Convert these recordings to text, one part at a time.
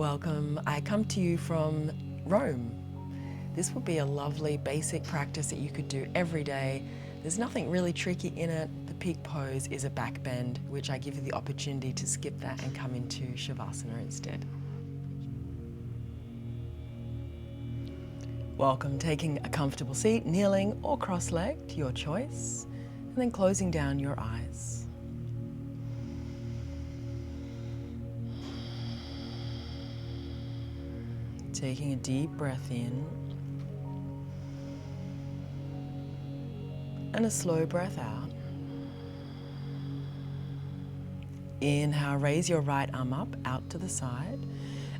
Welcome. I come to you from Rome. This will be a lovely basic practice that you could do every day. There's nothing really tricky in it. The peak pose is a back bend, which I give you the opportunity to skip that and come into Shavasana instead. Welcome. Taking a comfortable seat, kneeling or cross-legged, your choice, and then closing down your eyes. Taking a deep breath in and a slow breath out. Inhale, raise your right arm up, out to the side,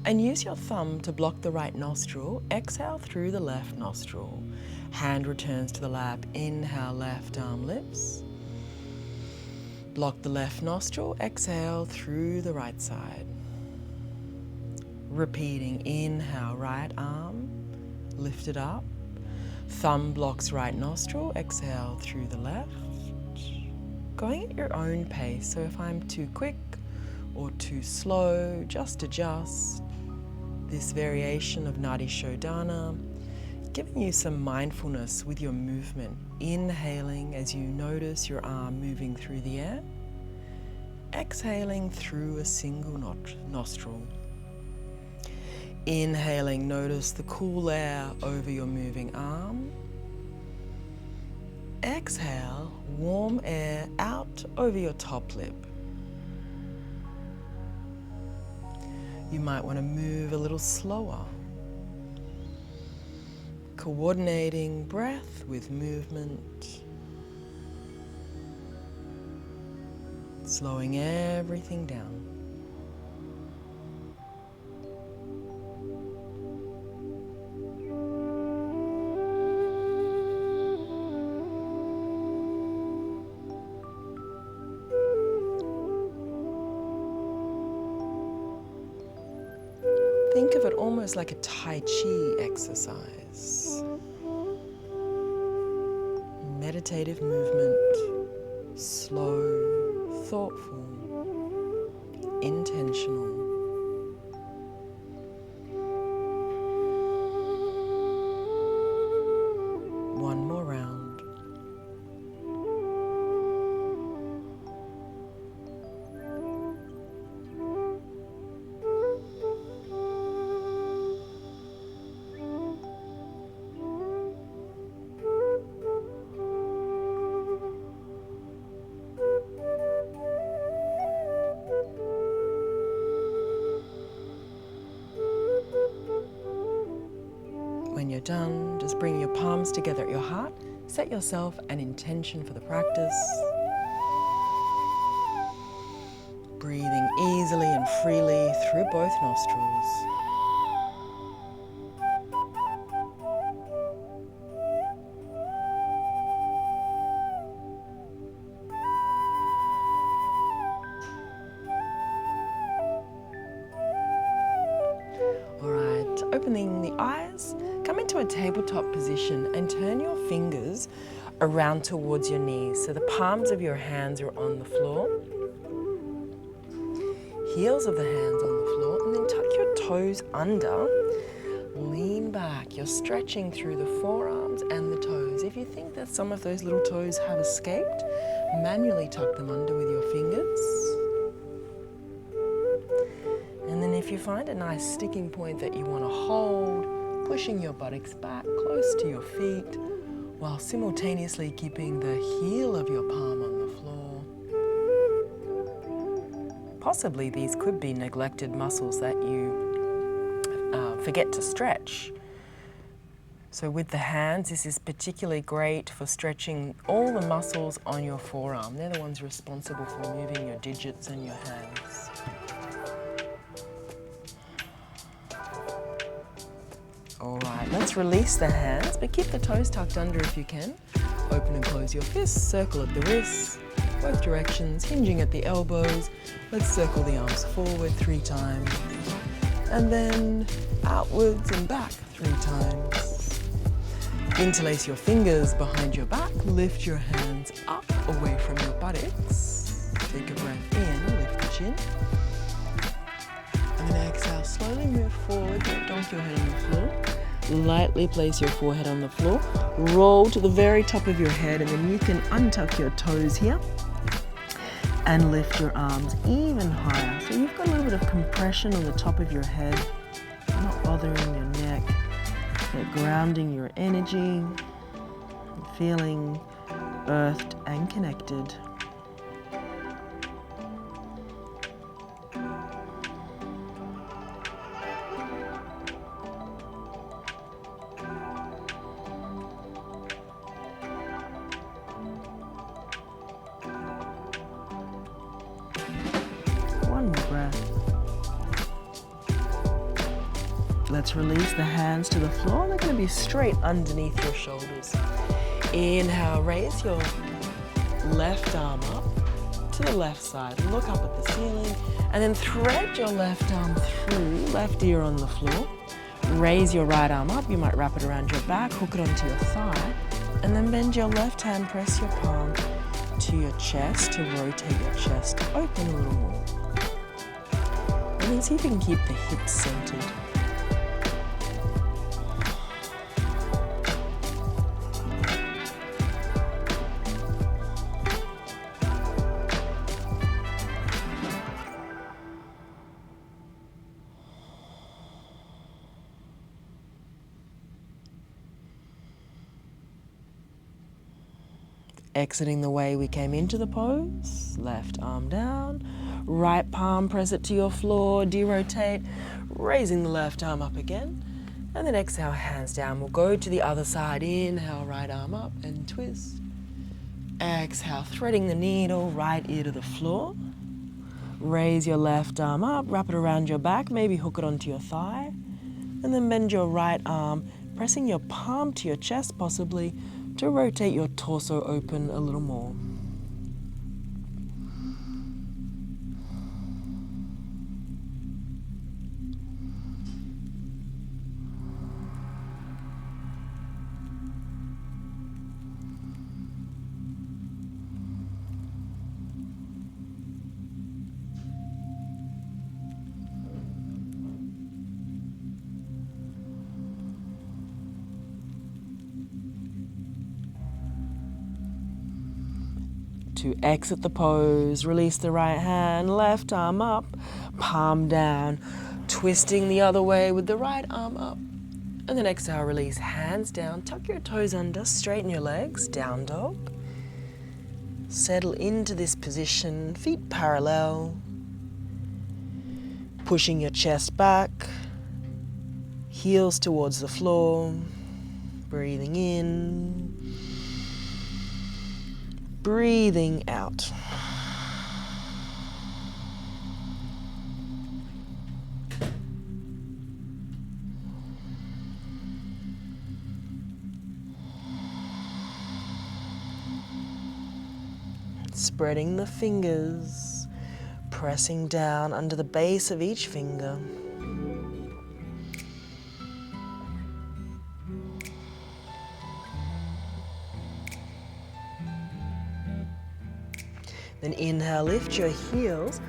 and use your thumb to block the right nostril. Exhale through the left nostril. Hand returns to the lap. Inhale, left arm lifts. Block the left nostril. Exhale through the right side. Repeating, inhale, right arm, lift it up. Thumb blocks right nostril, exhale through the left. Going at your own pace, so if I'm too quick or too slow, just adjust. This variation of Nadi Shodhana, giving you some mindfulness with your movement. Inhaling as you notice your arm moving through the air. Exhaling through a single nostril. Inhaling, notice the cool air over your moving arm. Exhale, warm air out over your top lip. You might want to move a little slower. Coordinating breath with movement. Slowing everything down. Think of it almost like a Tai Chi exercise. Meditative movement, slow, thoughtful, intentional. One more round. When you're done, just bring your palms together at your heart. Set yourself an intention for the practice. Breathing easily and freely through both nostrils. All right, opening the eyes. Come into a tabletop position and turn your fingers around towards your knees. So the palms of your hands are on the floor. Heels of the hands on the floor, and then tuck your toes under. Lean back. You're stretching through the forearms and the toes. If you think that some of those little toes have escaped, manually tuck them under with your fingers. And then if you find a nice sticking point that you want to hold, pushing your buttocks back close to your feet while simultaneously keeping the heel of your palm on the floor. Possibly these could be neglected muscles that you forget to stretch. So with the hands, this is particularly great for stretching all the muscles on your forearm. They're the ones responsible for moving your digits and your hands. All right, let's release the hands, but keep the toes tucked under if you can. Open and close your fists, circle at the wrists, both directions, hinging at the elbows. Let's circle the arms forward 3 times, and then outwards and back 3 times. Interlace your fingers behind your back, lift your hands up away from your buttocks. Take a breath in, lift the chin. And then exhale, slowly move forward, don't dunk your head on the floor. Lightly place your forehead on the floor. Roll to the very top of your head, and then you can untuck your toes here and lift your arms even higher. So you've got a little bit of compression on the top of your head, not bothering your neck, but grounding your energy, feeling earthed and connected. One more breath. Let's release the hands to the floor. They're going to be straight underneath your shoulders. Inhale, raise your left arm up to the left side. Look up at the ceiling, and then thread your left arm through, left ear on the floor. Raise your right arm up. You might wrap it around your back, hook it onto your thigh, and then bend your left hand, press your palm to your chest to rotate your chest open a little more. And then see if you can keep the hips centered. Exiting the way we came into the pose, left arm down, right palm, press it to your floor, derotate, raising the left arm up again, and then exhale, hands down. We'll go to the other side. Inhale, right arm up and twist. Exhale, threading the needle, right ear to the floor. Raise your left arm up, wrap it around your back, maybe hook it onto your thigh, and then bend your right arm, pressing your palm to your chest possibly, to rotate your torso open a little more. To exit the pose, release the right hand, left arm up, palm down, twisting the other way with the right arm up. And then exhale, release, hands down, tuck your toes under, straighten your legs, down dog. Settle into this position, feet parallel, pushing your chest back, heels towards the floor, breathing in, breathing out. Spreading the fingers, pressing down under the base of each finger. Then inhale, lift your heels,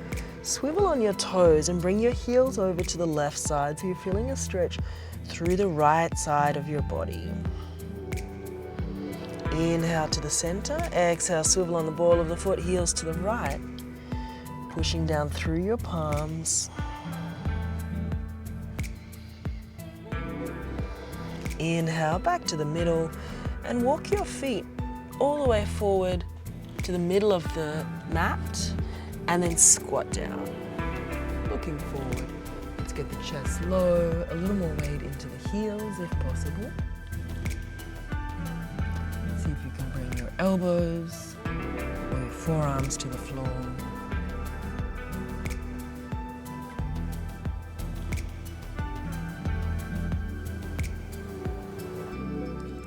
swivel on your toes and bring your heels over to the left side so you're feeling a stretch through the right side of your body. Inhale to the center, exhale, swivel on the ball of the foot, heels to the right, pushing down through your palms. Inhale, back to the middle and walk your feet all the way forward to the middle of the mat and then squat down. Looking forward. Let's get the chest low, a little more weight into the heels if possible. See if you can bring your elbows or your forearms to the floor.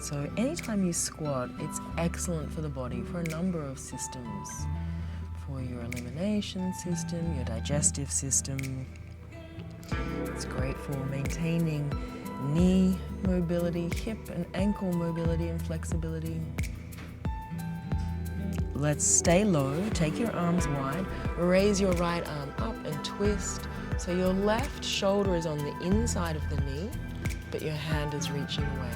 So anytime you squat, it's excellent for the body for a number of systems. For your elimination system, your digestive system. It's great for maintaining knee mobility, hip and ankle mobility and flexibility. Let's stay low, take your arms wide, raise your right arm up and twist, So your left shoulder is on the inside of the knee, but your hand is reaching away.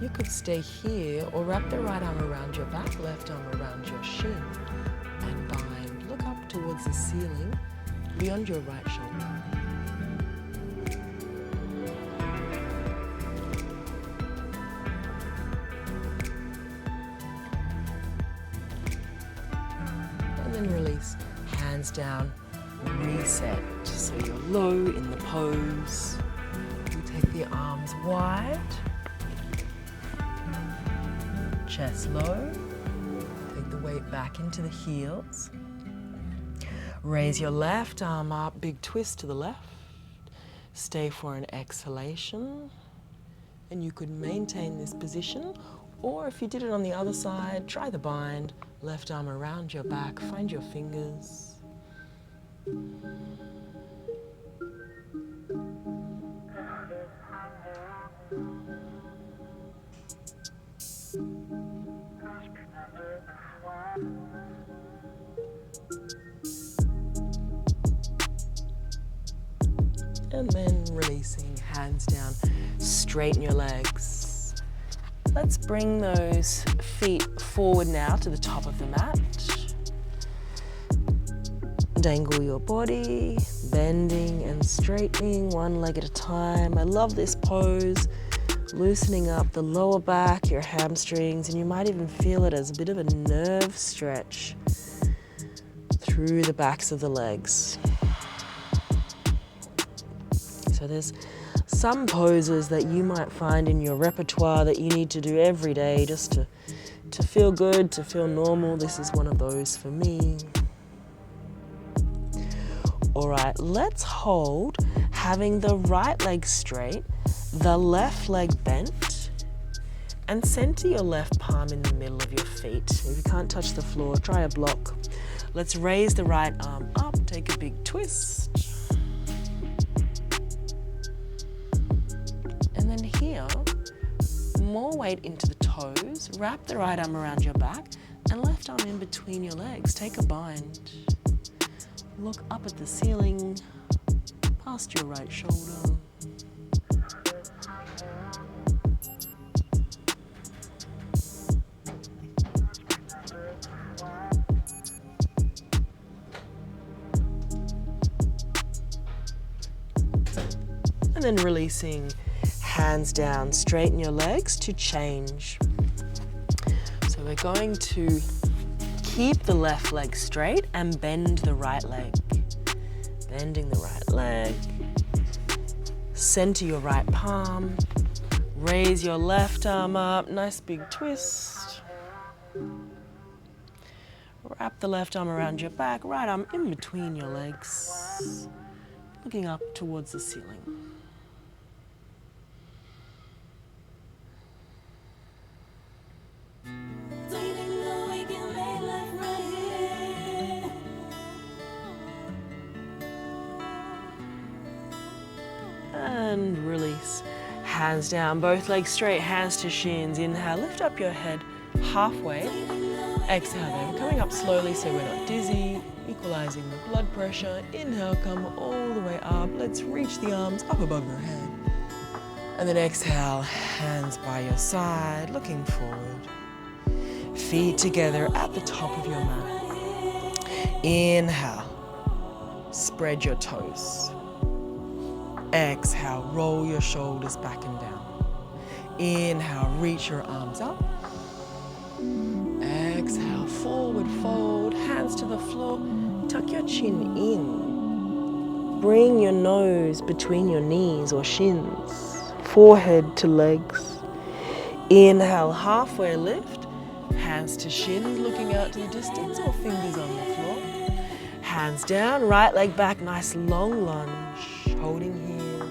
You could stay here or wrap the right arm around your back, left arm around your shin, and bind. Look up towards the ceiling beyond your right shoulder. And then release, hands down, reset. So you're low in the pose. You take the arms wide, chest low, take the weight back into the heels. Raise your left arm up, big twist to the left. Stay for an exhalation. And you could maintain this position, or if you did it on the other side, try the bind. Left arm around your back, find your fingers. And then releasing, hands down, straighten your legs. Let's bring those feet forward now to the top of the mat. Dangle your body, bending and straightening one leg at a time. I love this pose, loosening up the lower back, your hamstrings, and you might even feel it as a bit of a nerve stretch through the backs of the legs. So there's some poses that you might find in your repertoire that you need to do every day just to feel good, to feel normal. This is one of those for me. All right, let's hold, having the right leg straight, the left leg bent, and center your left palm in the middle of your feet. If you can't touch the floor, try a block. Let's raise the right arm up, take a big twist. And then here, more weight into the toes, wrap the right arm around your back, and left arm in between your legs. Take a bind. Look up at the ceiling, past your right shoulder. And then releasing, hands down, straighten your legs to change. So we're going to keep the left leg straight and bend the right leg. Bending the right leg. Center your right palm. Raise your left arm up. Nice big twist. Wrap the left arm around your back. Right arm in between your legs. Looking up towards the ceiling. And release. Hands down, both legs straight, hands to shins. Inhale, lift up your head halfway. Exhale there, we're coming up slowly so we're not dizzy. Equalizing the blood pressure. Inhale, come all the way up. Let's reach the arms up above your head. And then exhale, hands by your side, looking forward. Feet together at the top of your mat. Inhale, spread your toes. Exhale, roll your shoulders back and down. Inhale, reach your arms up. Exhale, forward fold, hands to the floor. Tuck your chin in. Bring your nose between your knees or shins. Forehead to legs. Inhale, halfway lift. Hands to shins, looking out to the distance or fingers on the floor. Hands down, right leg back, nice long lunge. Holding here,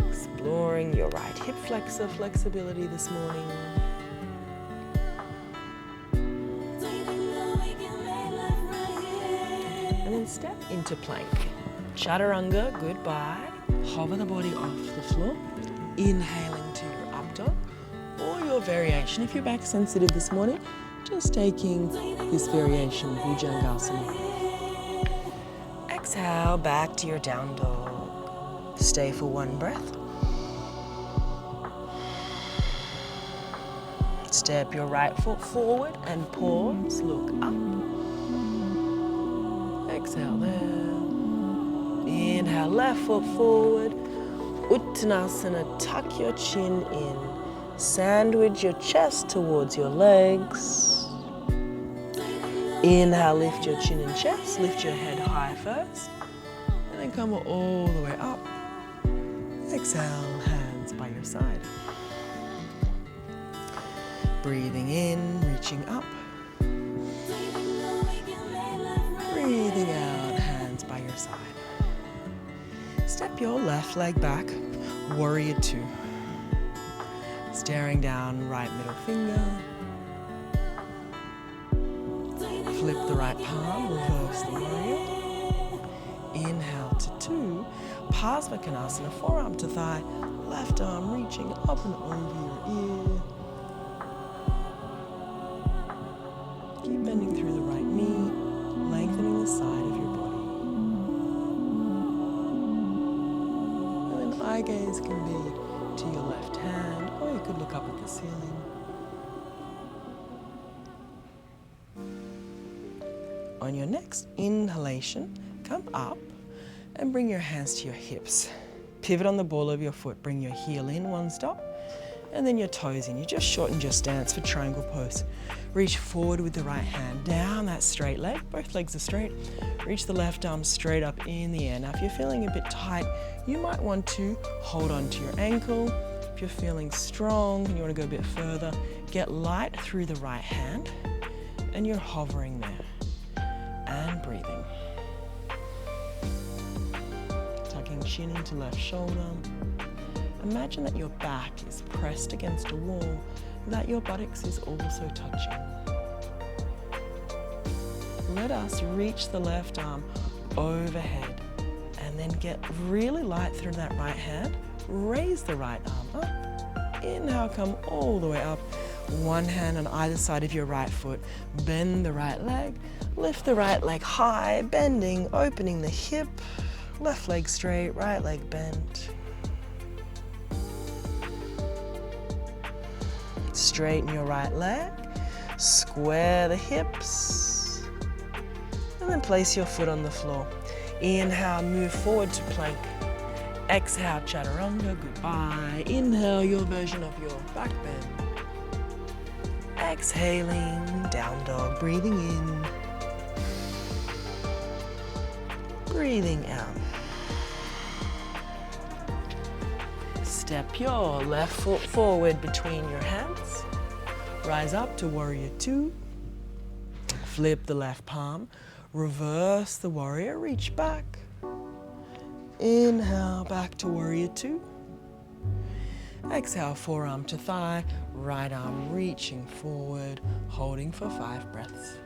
exploring your right hip flexor flexibility this morning. And then step into plank. Chaturanga, goodbye. Hover the body off the floor. Inhaling to your up dog or your variation. If you're back sensitive this morning, just taking this variation, Bhujangasana. Exhale, back to your down dog. Stay for one breath. Step your right foot forward and pause. Look up. Exhale there. Inhale, left foot forward. Uttanasana, tuck your chin in. Sandwich your chest towards your legs. Inhale, lift your chin and chest. Lift your head high first. And then come all the way up. Exhale, hands by your side. Breathing in, reaching up. Breathing out, hands by your side. Step your left leg back, warrior two. Staring down, right middle finger. Flip the right palm, reverse the warrior. Inhale to two. Parsvakonasana, forearm to thigh, left arm reaching up and over your ear. Keep bending through the right knee, lengthening the side of your body. And then eye gaze can be to your left hand, or you could look up at the ceiling. On your next inhalation, come up and bring your hands to your hips. Pivot on the ball of your foot, bring your heel in one stop, and then your toes in. You just shortened your stance for triangle pose. Reach forward with the right hand, down that straight leg, both legs are straight. Reach the left arm straight up in the air. Now if you're feeling a bit tight, you might want to hold on to your ankle. If you're feeling strong and you want to go a bit further, get light through the right hand, and you're hovering there, and breathing. Tucking chin into left shoulder. Imagine that your back is pressed against a wall, that your buttocks is also touching. Let us reach the left arm overhead and then get really light through that right hand. Raise the right arm up. Inhale, come all the way up. One hand on either side of your right foot. Bend the right leg. Lift the right leg high, bending, opening the hip. Left leg straight, right leg bent. Straighten your right leg, square the hips, and then place your foot on the floor. Inhale, move forward to plank. Exhale, chaturanga, goodbye. Inhale, your version of your back bend. Exhaling, down dog, breathing in. Breathing out. Step your left foot forward between your hands. Rise up to warrior two. Flip the left palm. Reverse the warrior, reach back. Inhale, back to warrior two. Exhale, forearm to thigh. Right arm reaching forward, holding for 5 breaths.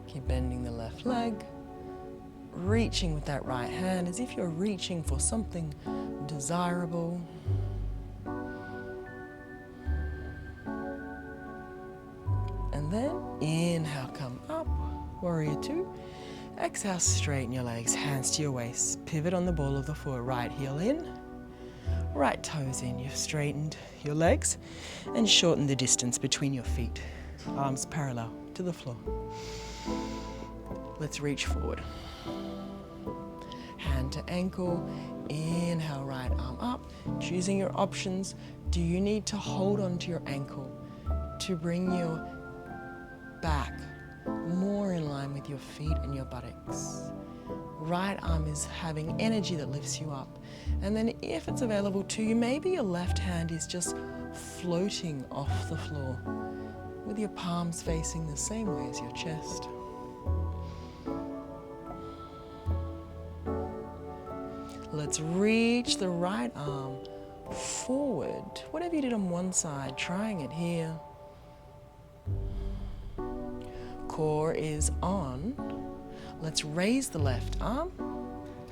Keep bending the left leg, reaching with that right hand as if you're reaching for something desirable. And then inhale, come up, warrior two. Exhale, straighten your legs, hands to your waist. Pivot on the ball of the foot, right heel in, right toes in. You've straightened your legs and shortened the distance between your feet. Arms parallel to the floor. Let's reach forward. Hand to ankle, inhale, right arm up. Choosing your options. Do you need to hold on to your ankle to bring your back more in line with your feet and your buttocks? Right arm is having energy that lifts you up. And then if it's available to you, maybe your left hand is just floating off the floor with your palms facing the same way as your chest. Let's reach the right arm forward. Whatever you did on one side, trying it here. Core is on. Let's raise the left arm.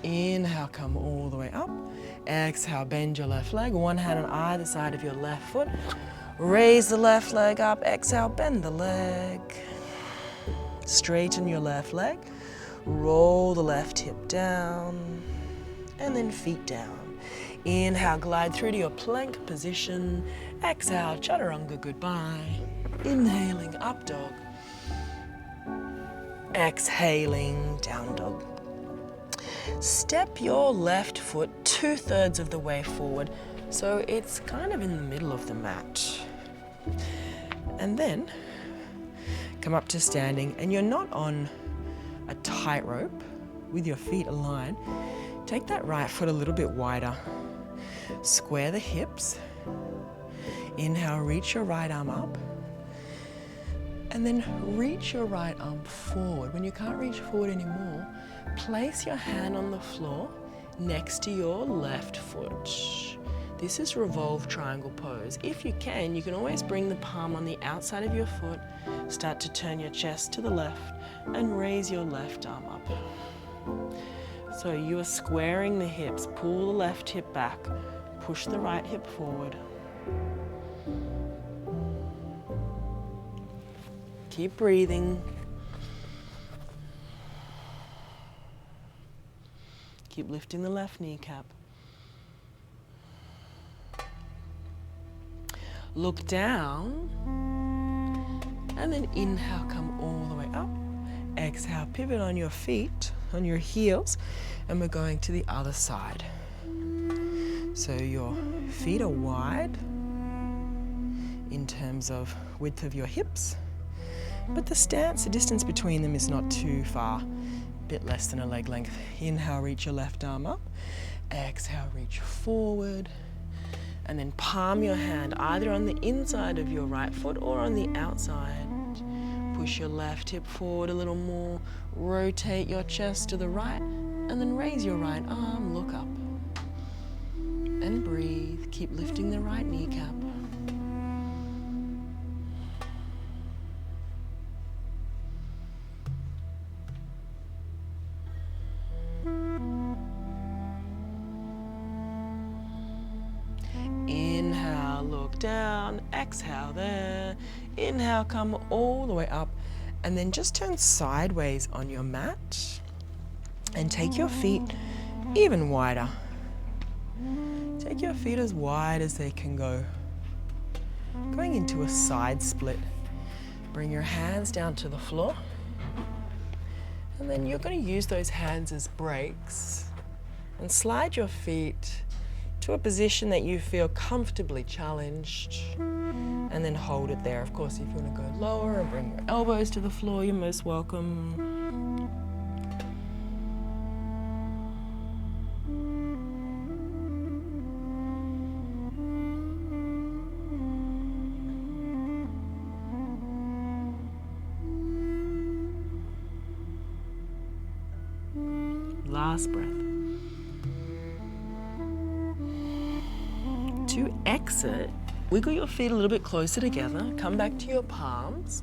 Inhale, come all the way up. Exhale, bend your left leg. One hand on either side of your left foot. Raise the left leg up, exhale, bend the leg. Straighten your left leg, roll the left hip down, and then feet down. Inhale, glide through to your plank position. Exhale, chaturanga, goodbye. Inhaling, up dog. Exhaling, down dog. Step your left foot 2/3 of the way forward, so it's kind of in the middle of the mat. And then come up to standing, and you're not on a tightrope with your feet aligned. Take that right foot a little bit wider. Square the hips. Inhale, reach your right arm up. And then reach your right arm forward. When you can't reach forward anymore, place your hand on the floor next to your left foot. This is revolve triangle pose. If you can always bring the palm on the outside of your foot, start to turn your chest to the left and raise your left arm up. So you are squaring the hips, pull the left hip back, push the right hip forward. Keep breathing. Keep lifting the left kneecap. Look down, and then inhale, come all the way up. Exhale, pivot on your feet, on your heels, and we're going to the other side. So your feet are wide in terms of width of your hips, but the stance, the distance between them is not too far, a bit less than a leg length. Inhale, reach your left arm up. Exhale, reach forward. And then palm your hand either on the inside of your right foot or on the outside. Push your left hip forward a little more. Rotate your chest to the right, and then raise your right arm, look up. And breathe. Keep lifting the right kneecap. Inhale, look down, exhale there. Inhale, come all the way up, and then just turn sideways on your mat and take your feet even wider. Take your feet as wide as they can go. Going into a side split. Bring your hands down to the floor, and then you're going to use those hands as brakes and slide your feet to a position that you feel comfortably challenged, and then hold it there. Of course, if you want to go lower and bring your elbows to the floor, you're most welcome. Last breath. To exit, wiggle your feet a little bit closer together, come back to your palms,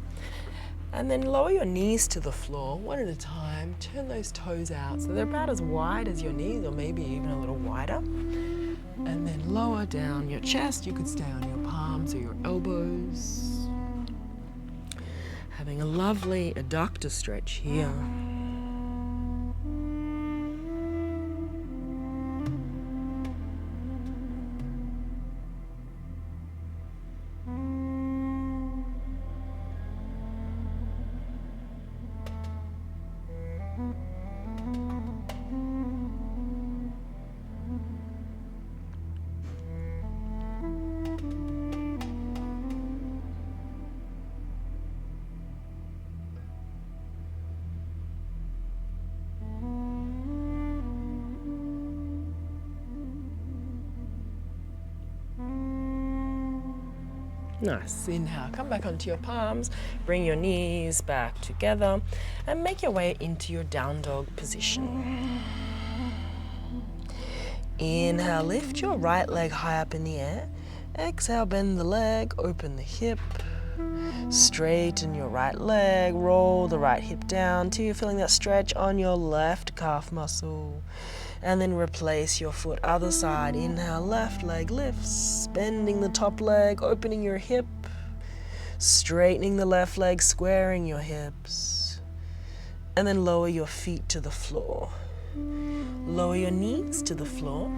and then lower your knees to the floor one at a time. Turn those toes out so they're about as wide as your knees, or maybe even a little wider. And then lower down your chest. You could stay on your palms or your elbows. Having a lovely adductor stretch here. Nice. Inhale, come back onto your palms, bring your knees back together, and make your way into your down dog position. Inhale, lift your right leg high up in the air. Exhale, bend the leg, open the hip. Straighten your right leg, roll the right hip down till you're feeling that stretch on your left calf muscle. And then replace your foot other side. Inhale, left leg lifts, bending the top leg, opening your hip, straightening the left leg, squaring your hips. And then lower your feet to the floor. Lower your knees to the floor,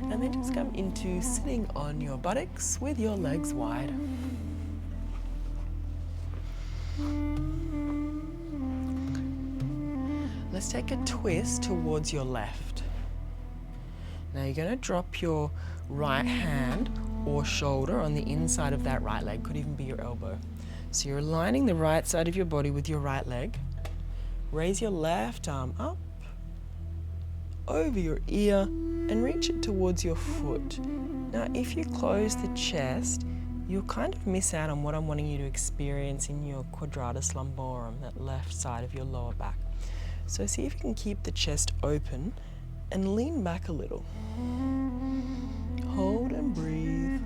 and then just come into sitting on your buttocks with your legs wide. Let's take a twist towards your left. Now you're going to drop your right hand or shoulder on the inside of that right leg, could even be your elbow. So you're aligning the right side of your body with your right leg. Raise your left arm up, over your ear, and reach it towards your foot. Now if you close the chest, you'll kind of miss out on what I'm wanting you to experience in your quadratus lumborum, that left side of your lower back. So see if you can keep the chest open and lean back a little. Hold and breathe.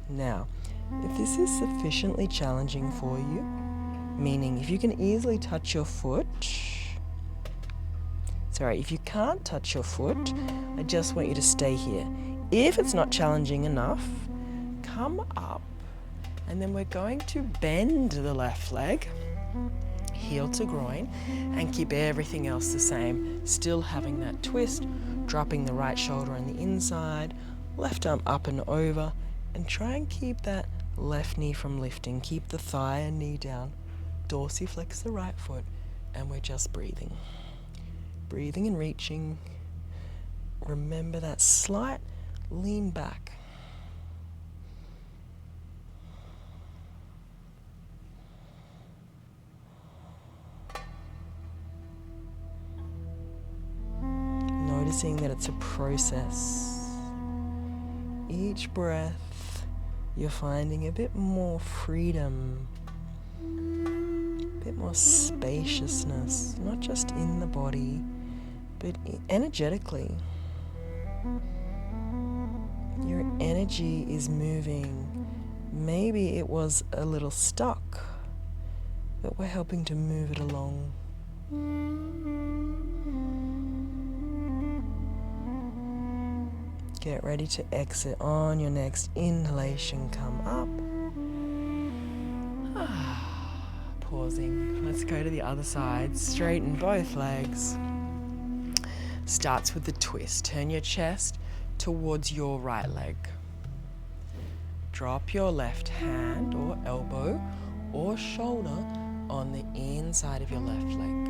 Now, if this is sufficiently challenging for you, meaning if you can easily touch your foot, if you can't touch your foot, I just want you to stay here. If it's not challenging enough, come up, and then we're going to bend the left leg, heel to groin, and keep everything else the same, still having that twist, dropping the right shoulder on the inside, left arm up and over, and try and keep that left knee from lifting. Keep the thigh and knee down, dorsiflex the right foot, and we're just breathing. Breathing and reaching. Remember that slight lean back. Noticing that it's a process. Each breath, you're finding a bit more freedom, a bit more spaciousness, not just in the body, but energetically. Your energy is moving. Maybe it was a little stuck, but we're helping to move it along. Get ready to exit on your next inhalation. Come up. Pausing. Let's go to the other side. Straighten both legs. Starts with the twist. Turn your chest towards your right leg. Drop your left hand or elbow or shoulder on the inside of your left leg.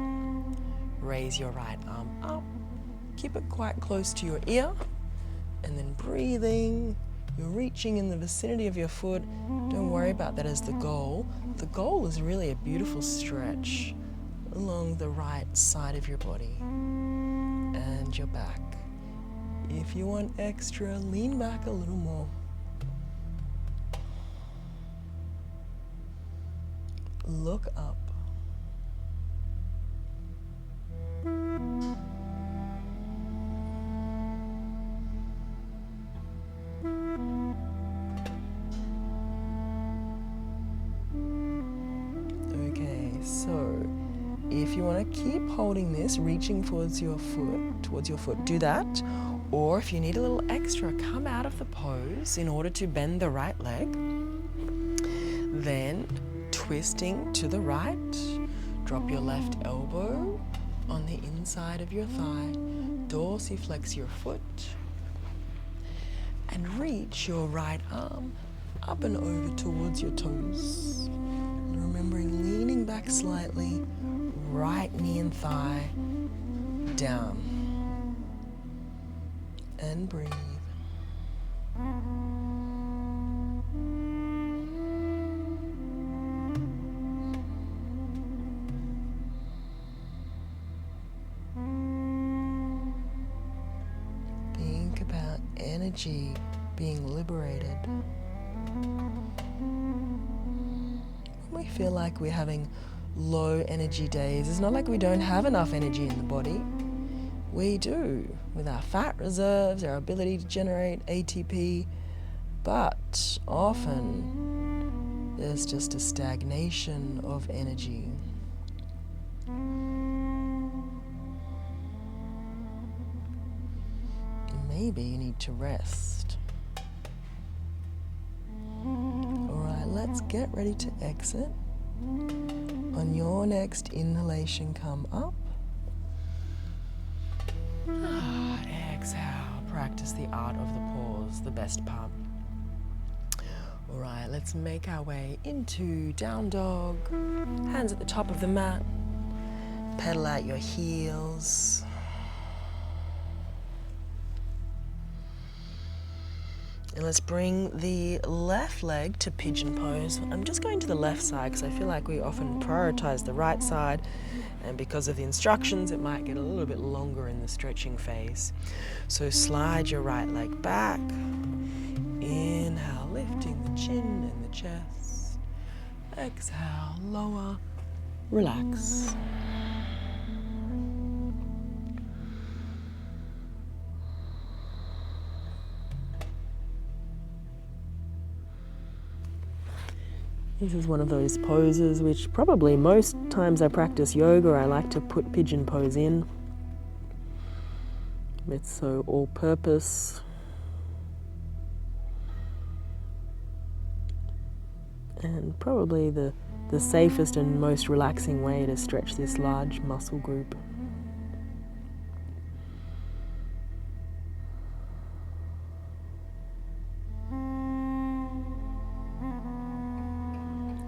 Raise your right arm up. Keep it quite close to your ear. And then breathing, you're reaching in the vicinity of your foot. Don't worry about that as the goal. The goal is really a beautiful stretch along the right side of your body and your back. If you want extra, lean back a little more. Look up. So, if you want to keep holding this, reaching towards your foot, do that. Or if you need a little extra, come out of the pose in order to bend the right leg. Then, twisting to the right, drop your left elbow on the inside of your thigh, dorsiflex your foot, and reach your right arm up and over towards your toes. Remembering leaning back slightly, right knee and thigh down. And breathe. Think about energy being liberated. We feel like we're having low energy days. It's not like we don't have enough energy in the body. We do, with our fat reserves, our ability to generate ATP, but often there's just a stagnation of energy. Maybe you need to rest. Alright, let's get ready to exit. On your next inhalation, come up. Exhale. Practice the art of the pause, the best part. Alright, let's make our way into down dog. Hands at the top of the mat. Pedal out your heels. And let's bring the left leg to pigeon pose. I'm just going to the left side because I feel like we often prioritize the right side, and because of the instructions it might get a little bit longer in the stretching phase. So slide your right leg back. Inhale, lifting the chin and the chest. Exhale, lower, relax. This is one of those poses which probably most times I practice yoga, I like to put pigeon pose in. It's so all-purpose. And probably the safest and most relaxing way to stretch this large muscle group.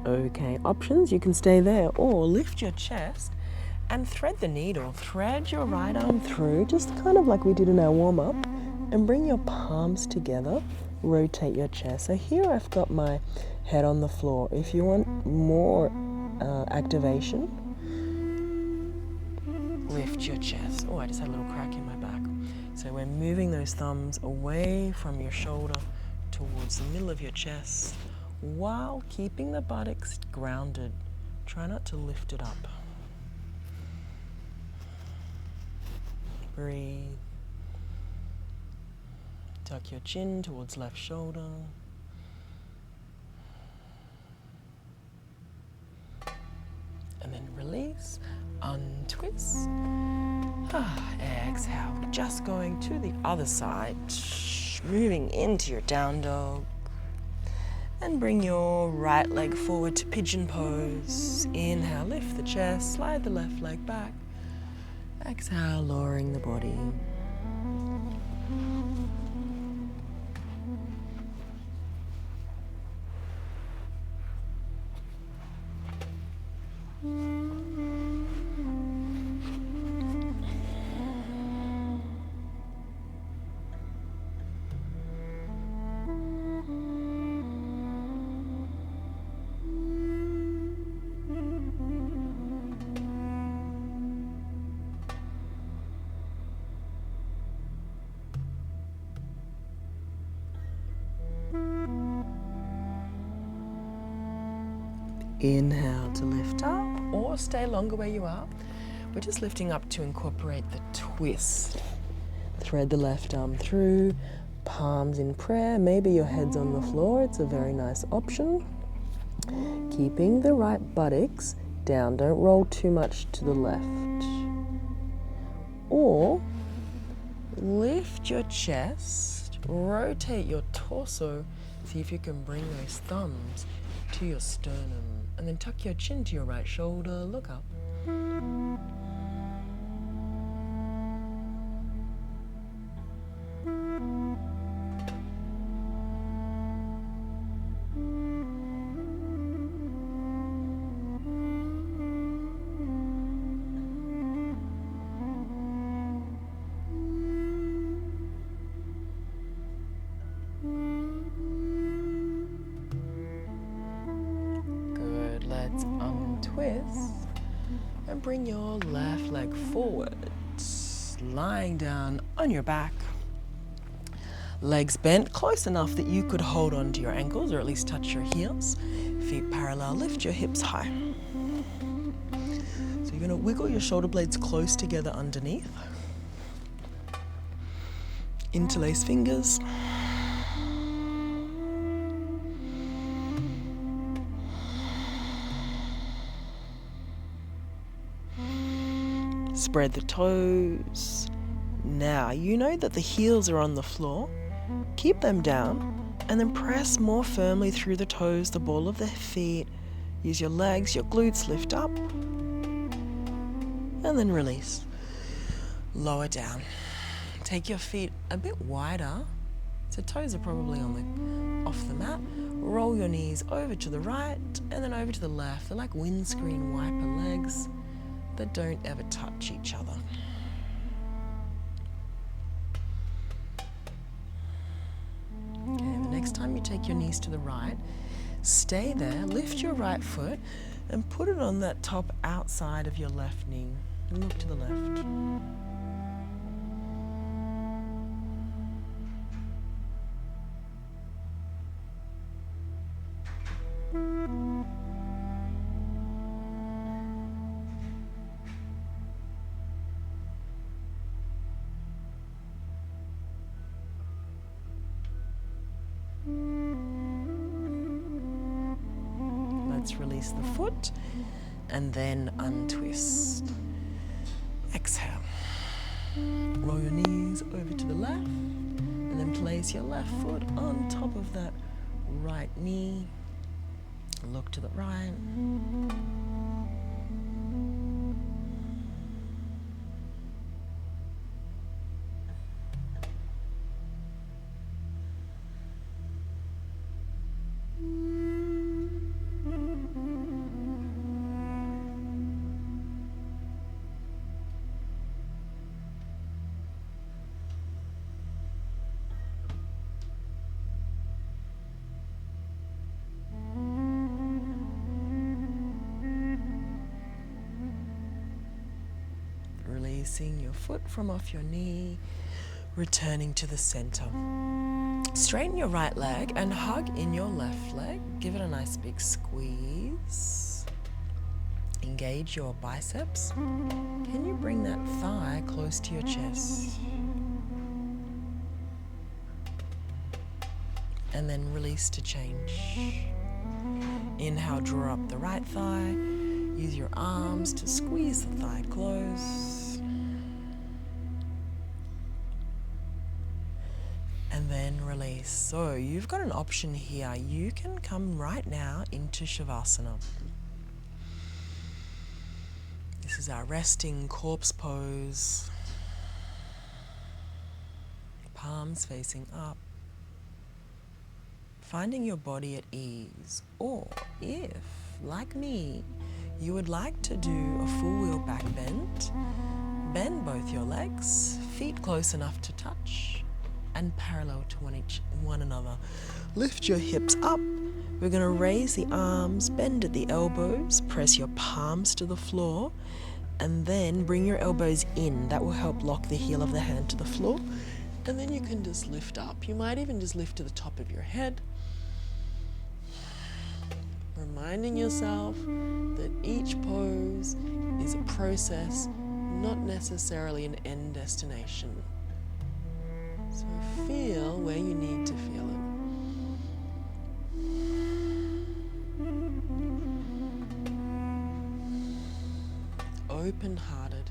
Okay, options, you can stay there or lift your chest and thread the needle. Thread your right arm through, just kind of like we did in our warm-up, and bring your palms together. Rotate your chest. So here I've got my head on the floor. If you want more activation, lift your chest. Oh, I just had a little crack in my back. So we're moving those thumbs away from your shoulder towards the middle of your chest, while keeping the buttocks grounded. Try not to lift it up. Breathe. Tuck your chin towards left shoulder. And then release, untwist. Exhale, just going to the other side. Moving into your down dog. And bring your right leg forward to pigeon pose. Inhale, lift the chest, slide the left leg back. Exhale, lowering the body. Inhale to lift up, or stay longer where you are. We're just lifting up to incorporate the twist. Thread the left arm through, palms in prayer. Maybe your head's on the floor. It's a very nice option. Keeping the right buttocks down. Don't roll too much to the left. Or lift your chest, rotate your torso. See if you can bring those thumbs to your sternum. And then tuck your chin to your right shoulder, look up. Let's untwist and bring your left leg forward, lying down on your back. Legs bent close enough that you could hold on to your ankles or at least touch your heels. Feet parallel, lift your hips high. So you're going to wiggle your shoulder blades close together underneath. Interlace fingers. Spread the toes. Now, you know that the heels are on the floor. Keep them down and then press more firmly through the toes, the ball of the feet. Use your legs, your glutes, lift up. And then release. Lower down. Take your feet a bit wider. So toes are probably off the mat. Roll your knees over to the right and then over to the left. They're like windscreen wiper legs that don't ever touch each other. Okay, the next time you take your knees to the right, stay there, lift your right foot and put it on that top outside of your left knee. And look to the left. Let's release the foot and then untwist. Exhale. Roll your knees over to the left and then place your left foot on top of that right knee. Look to the right. Releasing your foot from off your knee, returning to the center. Straighten your right leg and hug in your left leg. Give it a nice big squeeze. Engage your biceps. Can you bring that thigh close to your chest? And then release to change. Inhale, draw up the right thigh. Use your arms to squeeze the thigh close. And then release. So you've got an option here. You can come right now into Shavasana. This is our resting corpse pose. Palms facing up. Finding your body at ease. Or if, like me, you would like to do a full wheel back bend, bend both your legs, feet close enough to touch, and parallel to one another. Lift your hips up. We're going to raise the arms, bend at the elbows, press your palms to the floor, and then bring your elbows in. That will help lock the heel of the hand to the floor. And then you can just lift up. You might even just lift to the top of your head. Reminding yourself that each pose is a process, not necessarily an end destination. So feel where you need to feel it. Open-hearted.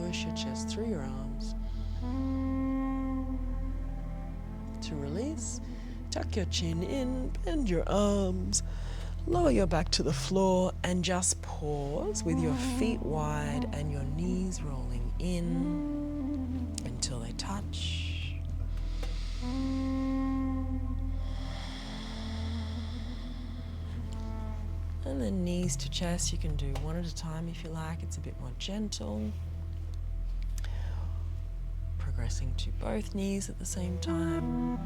Push your chest through your arms. To release, tuck your chin in, bend your arms, lower your back to the floor, and just pause with your feet wide and your knees rolling in until they touch. And then knees to chest, you can do one at a time if you like. It's a bit more gentle. Progressing to both knees at the same time.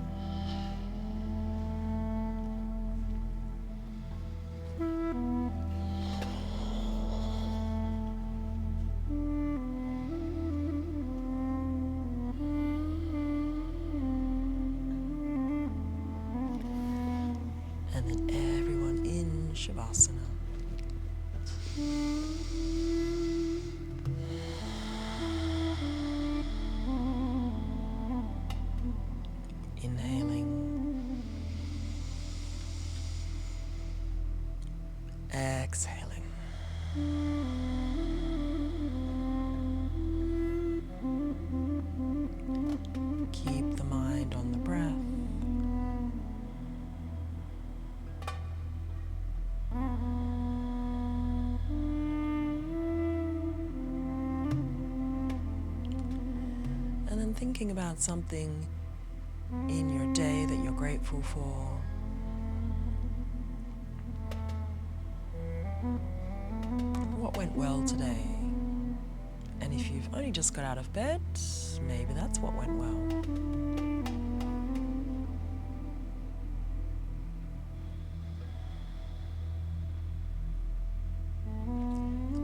And then everyone in Shavasana. thinking about something in your day that you're grateful for. What went well today? And if you've only just got out of bed, maybe that's what went well.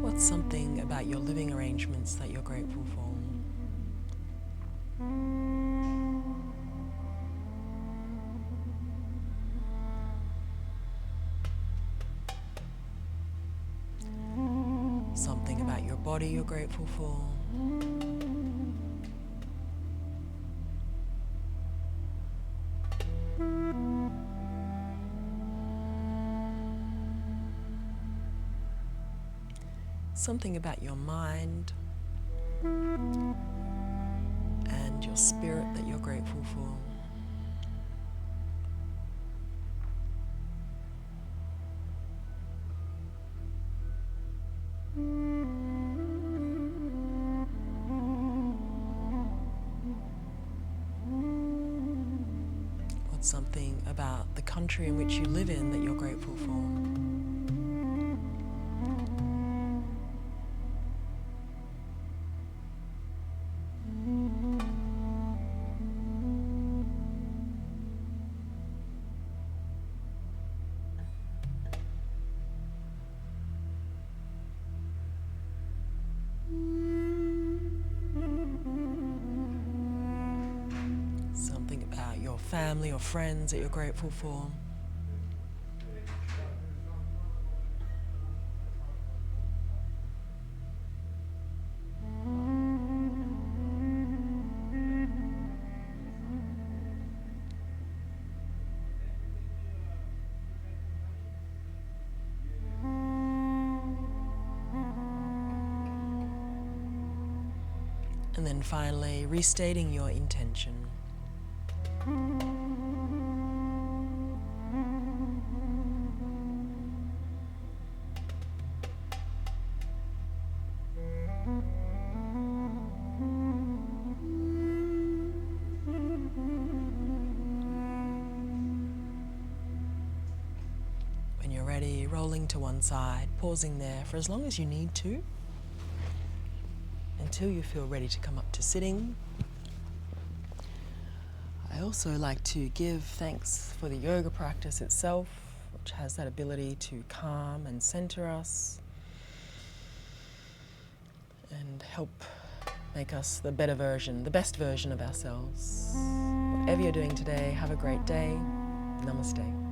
What's something about your living arrangements that you're grateful for? Something about your body you're grateful for? Something about your mind and your spirit that you're grateful for? What's something about the country in which you live in that you're grateful for? Something about your family or friends that you're grateful for? And then finally, restating your intention. When you're ready, rolling to one side, pausing there for as long as you need to, until you feel ready to come up to sitting. I also like to give thanks for the yoga practice itself, which has that ability to calm and center us and help make us the better version, the best version of ourselves. Whatever you're doing today, have a great day. Namaste.